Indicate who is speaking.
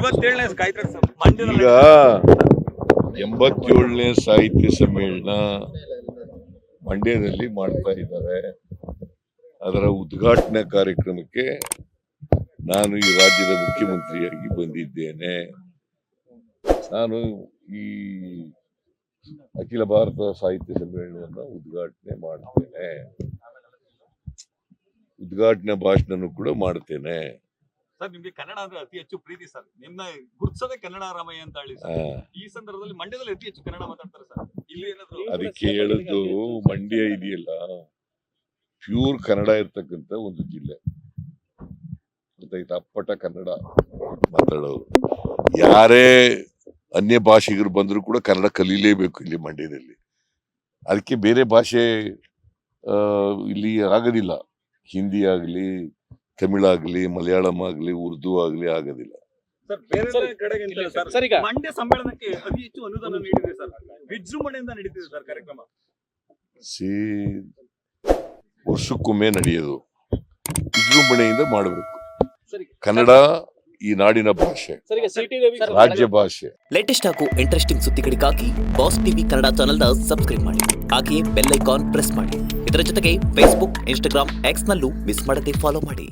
Speaker 1: 87ನೇ ಮಂಡ್ಯದಲ್ಲಿ
Speaker 2: ಈಗ 87ನೇ ಸಾಹಿತ್ಯ ಸಮ್ಮೇಳನ ಮಂಡ್ಯದಲ್ಲಿ ಮಾಡ್ತಾ ಇದ್ದಾರೆ. ಅದರ ಉದ್ಘಾಟನಾ ಕಾರ್ಯಕ್ರಮಕ್ಕೆ ನಾನು ಈ ರಾಜ್ಯದ ಮುಖ್ಯಮಂತ್ರಿಯಾಗಿ ಬಂದಿದ್ದೇನೆ. ನಾನು ಈ ಅಖಿಲ ಭಾರತ ಸಾಹಿತ್ಯ ಸಮ್ಮೇಳನವನ್ನು ಉದ್ಘಾಟನೆ ಮಾಡ್ತೇನೆ. ಉದ್ಘಾಟನಾ ಭಾಷಣನೂ ಕೂಡ ಮಾಡ್ತೇನೆ.
Speaker 1: ಸರ್, ನಿಮ್ಗೆ ಕನ್ನಡ ಅಂದ್ರೆ ಅತಿ ಹೆಚ್ಚು ಪ್ರೀತಿ ಸರ್. ನಿಮ್ನ ಗುರುತಿಸೋದೇ ಕನ್ನಡ ರಾಮಯ್ಯ ಅಂತ ಹೇಳಿ ಸರ್. ಈ ಸಂದರ್ಭದಲ್ಲಿ ಮಂಡ್ಯದಲ್ಲಿ ಅತಿ ಹೆಚ್ಚು ಕನ್ನಡ ಮಾತಾಡ್ತಾರೆ ಸರ್. ಇಲ್ಲಿ ಏನಾದ್ರು
Speaker 2: ಅದಕ್ಕೆ ಹೇಳಿದ್ದು, ಮಂಡ್ಯ ಇದೆಯಲ್ಲ, ಪ್ಯೂರ್ ಕನ್ನಡ ಇರ್ತಕ್ಕಂಥ ಒಂದು ಜಿಲ್ಲೆ. ಗೊತ್ತಾಯ್ತಾ? ಅಪ್ಪಟ ಕನ್ನಡ ಮಾತಾಡೋರು. ಯಾರೇ ಅನ್ಯ ಭಾಷಿಗರು ಬಂದ್ರು ಕೂಡ ಕನ್ನಡ ಕಲೀಲೇಬೇಕು ಇಲ್ಲಿ ಮಂಡ್ಯದಲ್ಲಿ. ಅದಕ್ಕೆ ಬೇರೆ ಭಾಷೆ ಇಲ್ಲಿ ಆಗೋದಿಲ್ಲ. ಹಿಂದಿ ಆಗಲಿ, ತಮಿಳಾಗ್ಲಿ, ಮಲಯಾಳಂ ಆಗಲಿ, ಉರ್ದು ಆಗಲಿ ಆಗೋದಿಲ್ಲ.
Speaker 1: ಸರ್, ಬೇರೆ ಕಡೆಗಿಂತ ಸರ್ ಈಗ ಮಂಡ್ಯ ಸಮ್ಮೇಳನಕ್ಕೆ ಅತಿ ಹೆಚ್ಚು ಅನುದಾನ ನೀಡಿದೆ ಸರ್. ವಿಜೃಂಭಣೆಯಿಂದ ನಡೀತಿದೆ ಸರ್ ಕಾರ್ಯಕ್ರಮ.
Speaker 2: ವರ್ಷಕ್ಕೊಮ್ಮೆ ನಡೆಯೋದು, ವಿಜೃಂಭಣೆಯಿಂದ ಮಾಡಬೇಕು. ಕನ್ನಡ ಈ ನಾಡಿನ ಭಾಷೆ, ರಾಜ್ಯ ಭಾಷೆ.
Speaker 3: ಲೇಟೆಸ್ಟ್ ಹಾಗೂ ಇಂಟ್ರೆಸ್ಟಿಂಗ್ ಸುದ್ದಿಗಳಿಗಾಗಿ ಬಾಸ್ ಟಿವಿ ಕನ್ನಡ ಚಾನೆಲ್ನ ಸಬ್ಸ್ಕ್ರೈಬ್ ಮಾಡಿ. ಹಾಗೆಯೇ ಬೆಲ್ ಐಕಾನ್ ಪ್ರೆಸ್ ಮಾಡಿ. ಇದರ ಜೊತೆಗೆ ಫೇಸ್ಬುಕ್, ಇನ್ಸ್ಟಾಗ್ರಾಮ್, ಎಕ್ಸ್ ನಲ್ಲೂ ಮಿಸ್ ಮಾಡದೆ ಫಾಲೋ ಮಾಡಿ.